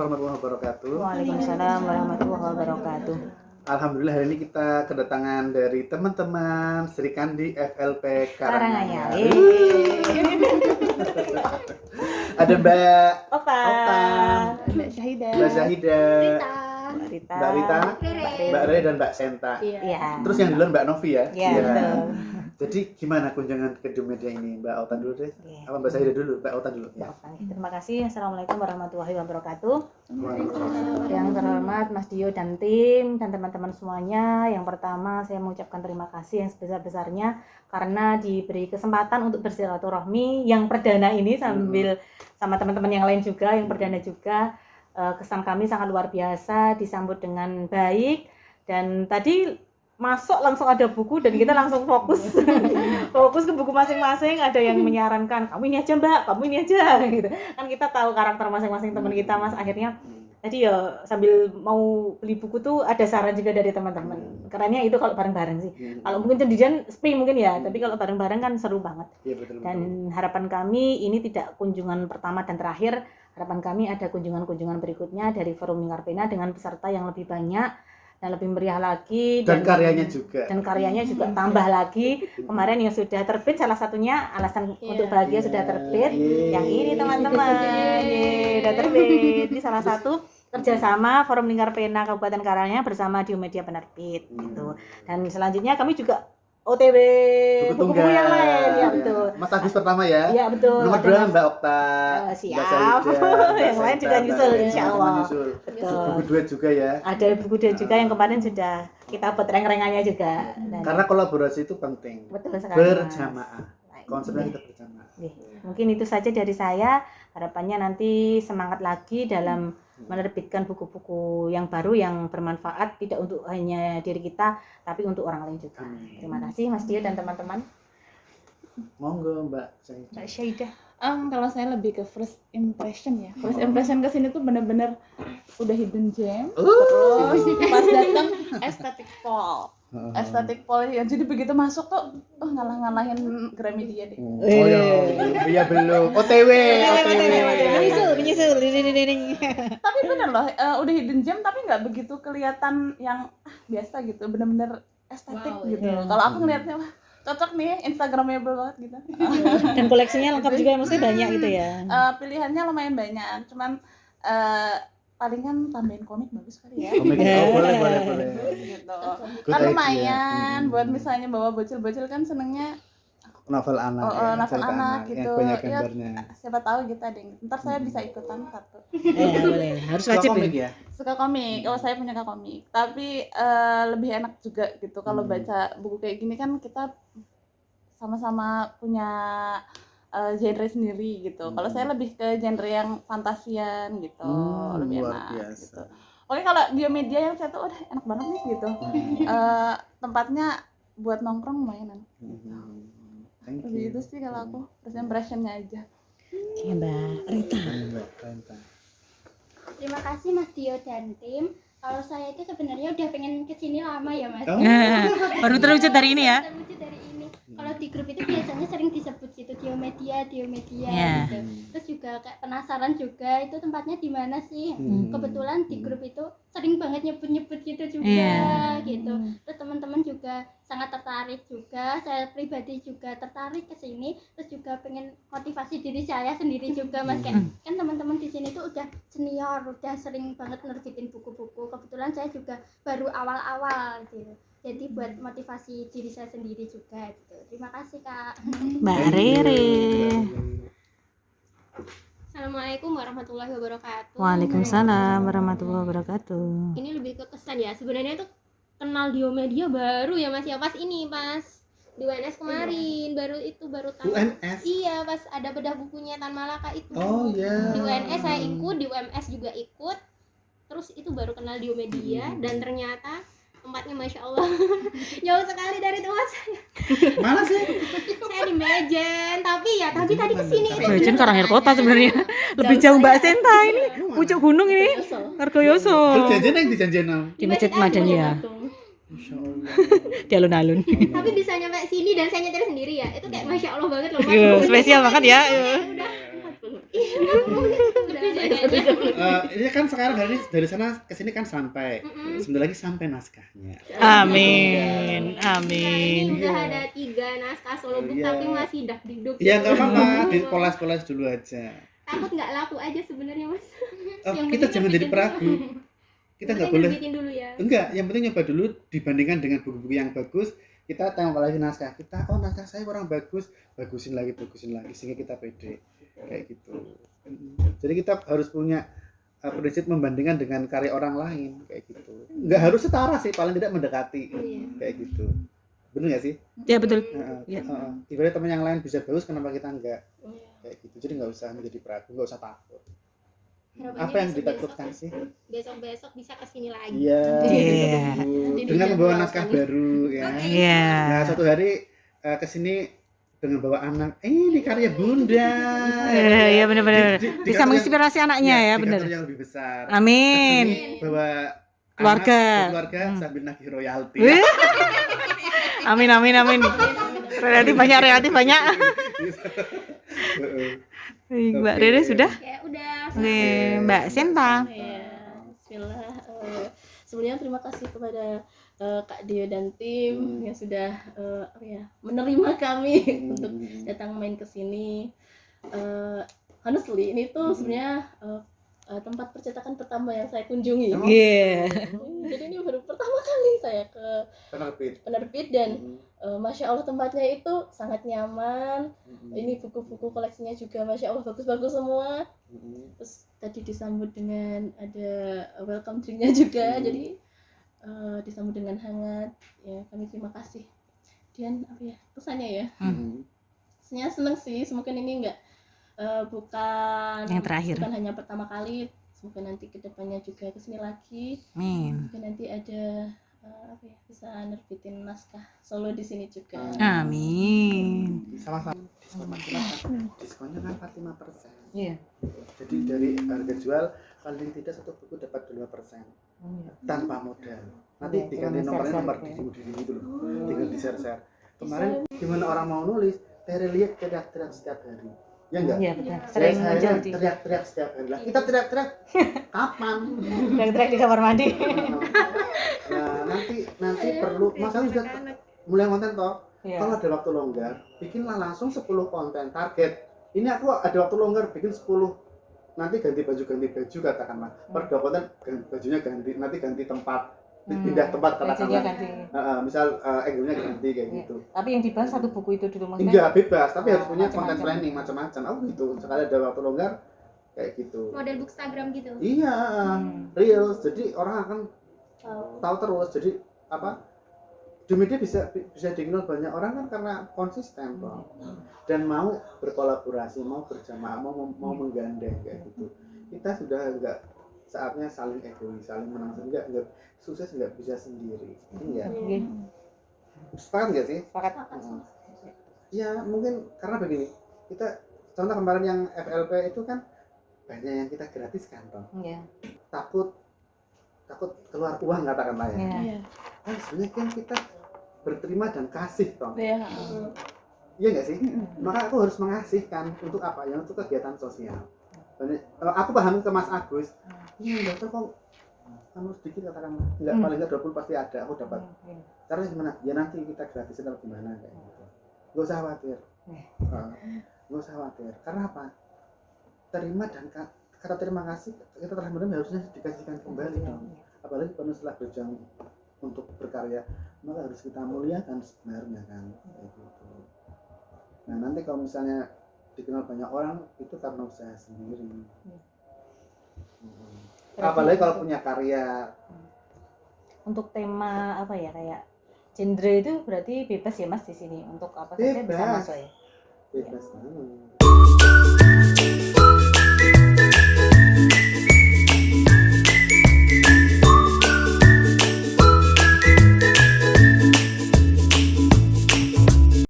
warahmatullahi wabarakatuh. Waalaikumsalam warahmatullahi wabarakatuh. Alhamdulillah hari ini kita kedatangan dari teman-teman Sri Kandi FLP Karanganyar. Ada Mbak Opa, Mbak Syahida, Mbak Zahidah, Rita, Mbak Rita, Mbak Re dan Mbak Senta. Iya. Terus yang duluan Mbak Novi ya? Iya, betul. Jadi gimana kunjungan ke Media ini? Mbak Autan dulu deh. Iya. Apa Mbak Zahidah dulu? Mbak Autan dulu. Mbak Opa. Terima kasih. Assalamualaikum warahmatullahi wabarakatuh. Waalaikumsalam. Yang terhormat Mas Dio dan tim dan teman-teman semuanya. Yang pertama saya mengucapkan terima kasih yang sebesar-besarnya karena diberi kesempatan untuk bersilaturahmi yang perdana ini sambil sama teman-teman yang lain juga yang perdana juga. Kesan kami sangat luar biasa, disambut dengan baik dan tadi masuk langsung ada buku dan kita langsung fokus ke buku masing-masing. Ada yang menyarankan kamu ini aja Mbak, kamu ini aja gitu. Kan kita tahu karakter masing-masing teman kita Mas. Akhirnya tadi ya sambil mau beli buku tuh ada saran juga dari teman-teman. Kerennya itu kalau bareng-bareng sih. Kalau mungkin sendirian sepi mungkin ya, tapi kalau bareng-bareng kan seru banget. Iya betul. Dan harapan kami ini tidak kunjungan pertama dan terakhir. Harapan kami ada kunjungan-kunjungan berikutnya dari Forum Lingkar Pena dengan peserta yang lebih banyak dan lebih meriah lagi Dan karyanya juga. Dan karyanya juga tambah lagi. Kemarin yang sudah terbit salah satunya Alasan untuk Bahagia sudah terbit. Yang ini teman-teman, sudah terbit. Ini salah satu kerjasama Forum Lingkar Pena Kabupaten Karanganyar bersama Diomedia Penerbit gitu. Dan selanjutnya kami juga OTW buku-buku yang lain ya betul. Mas Agus pertama ya. Iya betul. Nomor 2 Mbak Okta. Siap. Mbak Zahidah, Mbak Yang lain Senta, juga Mbak nyusul Re, insya sama-sama Allah. nyusul. Betul. Buku duet juga ya. Ada buku duet juga yang kemarin sudah kita buat reng-rengannya juga. Dan Karena kolaborasi itu penting. betul sekali. Berjamaah. Konsepnya kita berjamaah. Mungkin itu saja dari saya. Harapannya nanti semangat lagi dalam menerbitkan buku-buku yang baru yang bermanfaat tidak untuk hanya diri kita tapi untuk orang lain juga. Terima kasih Mas Dio dan teman-teman. Monggo Mbak Zahidah. Mbak Syaidah. kalau saya lebih ke first impression ya. First impression ke sini tuh bener-bener udah hidden gem. Terus pas datang aesthetic pol. Aesthetic pol ya. Jadi begitu masuk tuh ngalah-ngalahin Gramedia deh. Oh ya belum. OTW. Menyusul. Tapi bener loh, udah hidden gem tapi nggak begitu kelihatan yang biasa gitu. Bener-bener estetik gitu. Kalau aku ngeliatnya wah cocok nih, Instagramable banget gitu. Dan koleksinya lengkap juga, maksudnya banyak gitu ya. Pilihannya lumayan banyak, cuman palingan tambahin komik bagus kali ya. Komik boleh. Gitu. Good Kan idea. lumayan buat misalnya bawa bocil-bocil kan senengnya Novel anak. novel cerita anak gitu. Yang banyak Ya, gambarnya. siapa tahu gitu ada yang ntar saya bisa ikutan satu. Iya, boleh. Harus Suka wajib komik ya. ya. Suka komik, saya penyuka komik. Tapi lebih enak juga gitu kalau baca buku kayak gini kan kita sama-sama punya genre sendiri gitu. Kalau saya lebih ke genre yang fantasian gitu, lebih luar enak biasa. gitu. Oke, kalau Diomedia yang saya tuh udah enak banget nih gitu. Tempatnya buat nongkrong lumayan. Thank Lebih you. itu sih kalau aku first impression-nya aja. Oke, Mbak Rita. Mbak Renta. Terima kasih Mas Dio dan tim. Kalau saya itu sebenarnya udah pengen kesini lama ya Mas. Oh. Baru terwujud dari ini ya. Terwujud dari ini. Kalau di grup itu biasanya sering disebut gitu Diomedia Yeah. gitu. Terus juga kayak penasaran juga itu tempatnya di mana sih? Kebetulan di grup itu sering banget nyebut-nyebut gitu juga gitu. Terus teman-teman juga sangat tertarik juga. Saya pribadi juga tertarik ke sini. Terus juga pengen motivasi diri saya sendiri juga Mas kayak kan teman-teman di sini tuh udah senior, udah sering banget nerbitin buku-buku. Kebetulan saya juga baru awal-awal gitu. Jadi buat motivasi diri saya sendiri juga gitu. Terima kasih Kak. Mbak Rere. Assalamualaikum warahmatullahi wabarakatuh. Waalaikumsalam warahmatullahi wabarakatuh. Ini lebih ke kesan ya. Sebenarnya tuh kenal Diomedia baru ya Mas ya. Pas di UNS kemarin baru tahu. UNS? Iya, pas ada bedah bukunya Tan Malaka itu. Oh ya. Di UNS saya ikut, di UMS juga ikut. Terus itu baru kenal Diomedia dan ternyata tempatnya Masya Allah jauh sekali dari tempat saya. Mana sih? Saya di Mejen, tapi tadi kesini itu Mejen Karanganyar Kota sebenarnya. Lebih jauh Mbak Senta ini. Pucuk gunung ini. Kargoyoso. Lu janjian yang dijanjian am? Di Masjid Madania. Masya Allah. Di alun-alun. Tapi bisa nyampe sini dan saya nyetir sendiri ya. Itu kayak Masya Allah banget loh. Iya, spesial banget ya. Udah Udah kayaknya. Ini kan sekarang dari sana ke sini kan sampai. Sebentar lagi sampai naskahnya. Amin. Ini Amin. udah ada 3 naskah solo book Iya. tapi masih dagdikduk. Ya nggak apa-apa, dipoles-poles dulu aja. Takut nggak laku aja sebenarnya Mas. Yang Kita penting jangan jadi nerbitin peragu. dulu. Kita Yang nggak penting boleh. nerbitin dulu ya. Enggak, yang penting nyoba dulu dibandingkan dengan buku-buku yang bagus. Kita tengok lagi naskah kita, oh naskah saya kurang bagus, bagusin lagi sehingga kita pede kayak gitu. Jadi kita harus punya prinsip membandingkan dengan karya orang lain kayak gitu. Nggak harus setara sih, paling tidak mendekati kayak gitu. Bener nggak sih? Ya betul. Iya. Ibaratnya teman yang lain bisa bagus, kenapa kita enggak? Kayak gitu. Jadi nggak usah menjadi peragu, nggak usah takut. Harapannya Apa yang besok-besok ditakutkan sih? Besok-besok bisa kesini lagi. Iya. Iya. Dengan membawa naskah baru ya. Iya. Nah, suatu hari kesini dengan bawa anak, ini karya Bunda. Iya benar-benar. Di- Bisa kantor menginspirasi anaknya ya, di benar. kantor yang lebih besar. Amin. Kesini bawa Keluarga. keluarga sambil nagih royalti. Wih. Amin amin amin. Relatif banyak. Mbak Rere sudah? Kayak udah. Oke, Mbak Sinta. Ya, bismillah. Sebelumnya terima kasih kepada Kak Dio dan tim yang sudah menerima kami untuk datang main ke sini. Honestly, ini tuh sebenarnya tempat percetakan pertama yang saya kunjungi. Iya. Jadi ini baru pertama kali saya ke penerbit dan Masya Allah tempatnya itu sangat nyaman. Ini buku-buku koleksinya juga Masya Allah bagus-bagus semua. Terus tadi disambut dengan ada welcome drinknya juga, jadi disambut dengan hangat. Ya kami terima kasih. Dan kesannya ya? Kesannya seneng sih. Semoga ini enggak bukan Yang terakhir. bukan hanya pertama kali. Semoga nanti kedepannya juga kesini lagi. Amin. Semoga nanti ada bisa nerbitin naskah solo di sini juga. Amin. Sama-sama. Diskonnya kan 45%. Iya. Jadi dari harga jual paling tidak satu buku dapat 2% tanpa modal. Nanti Iya, diganti tinggal nomornya share-share nomor gitu ya. dirimu gitu loh. Tinggal di share. Kemarin gimana orang mau nulis, Tere lihat teriak-teriak setiap hari. Ya enggak? Iya betul. Sering Saya muncul di teriak-teriak setiap hari. Lah, kita teriak-teriak kapan? teriak di kamar mandi. Nah, nanti perlu masa juga mulai konten toh. Iya. Kalau ada waktu longgar, bikinlah langsung 10 konten target. Ini aku ada waktu longgar bikin 10. Nanti ganti baju katakanlah. Per 2 konten bajunya ganti, nanti ganti tempat. Pindah tempat Bajunya katakanlah. ganti. Misal angle-nya ganti kayak gitu. Tapi yang dibahas satu buku itu dulu maksudnya. Enggak bebas, tapi harus punya Macam-macam. konten planning macam-macam. Oh gitu. Sekali ada waktu longgar kayak gitu. Model bookstagram gitu. Iya, reels. Jadi orang akan tahu terus. Jadi di media bisa dikenal banyak orang kan karena konsisten toh. Dan mau berkolaborasi, mau berjamaah, mau menggandeng kayak gitu. Kita sudah enggak saatnya saling egois, saling menang enggak sukses enggak bisa sendiri. Iya. Sepakat enggak sih? Sepakat. Ya mungkin karena begini, kita contoh kemarin yang FLP itu kan banyak yang kita gratiskan toh. Iya. Takut keluar uang katakanlah ya. Iya. Sebenarnya kan kita berterima dan kasih toh. Ya. Iya nggak sih? Maka aku harus mengasihkan untuk apa? Ya untuk kegiatan sosial. Aku paham ke Mas Agus. Iya nggak tahu kok kamu sedikit katakanlah. Enggak paling enggak 20 pasti ada. Aku dapat. Caranya gimana? Ya nanti kita gratisin atau gimana kayak gitu. Nggak usah khawatir. Nggak usah khawatir. Karena apa? Terima dan kata terima kasih kita telah menerima harusnya dikasihkan kembali dong. Apalagi kalau setelah berjuang untuk berkarya, maka harus kita muliakan sebenarnya kan kayak gitu. Nah nanti kalau misalnya dikenal banyak orang itu karena usaha sendiri. Apalagi kalau punya karya. Untuk tema kayak genre itu berarti bebas ya Mas di sini untuk apa saja bisa Bebas. masuk ya. Bebas banget.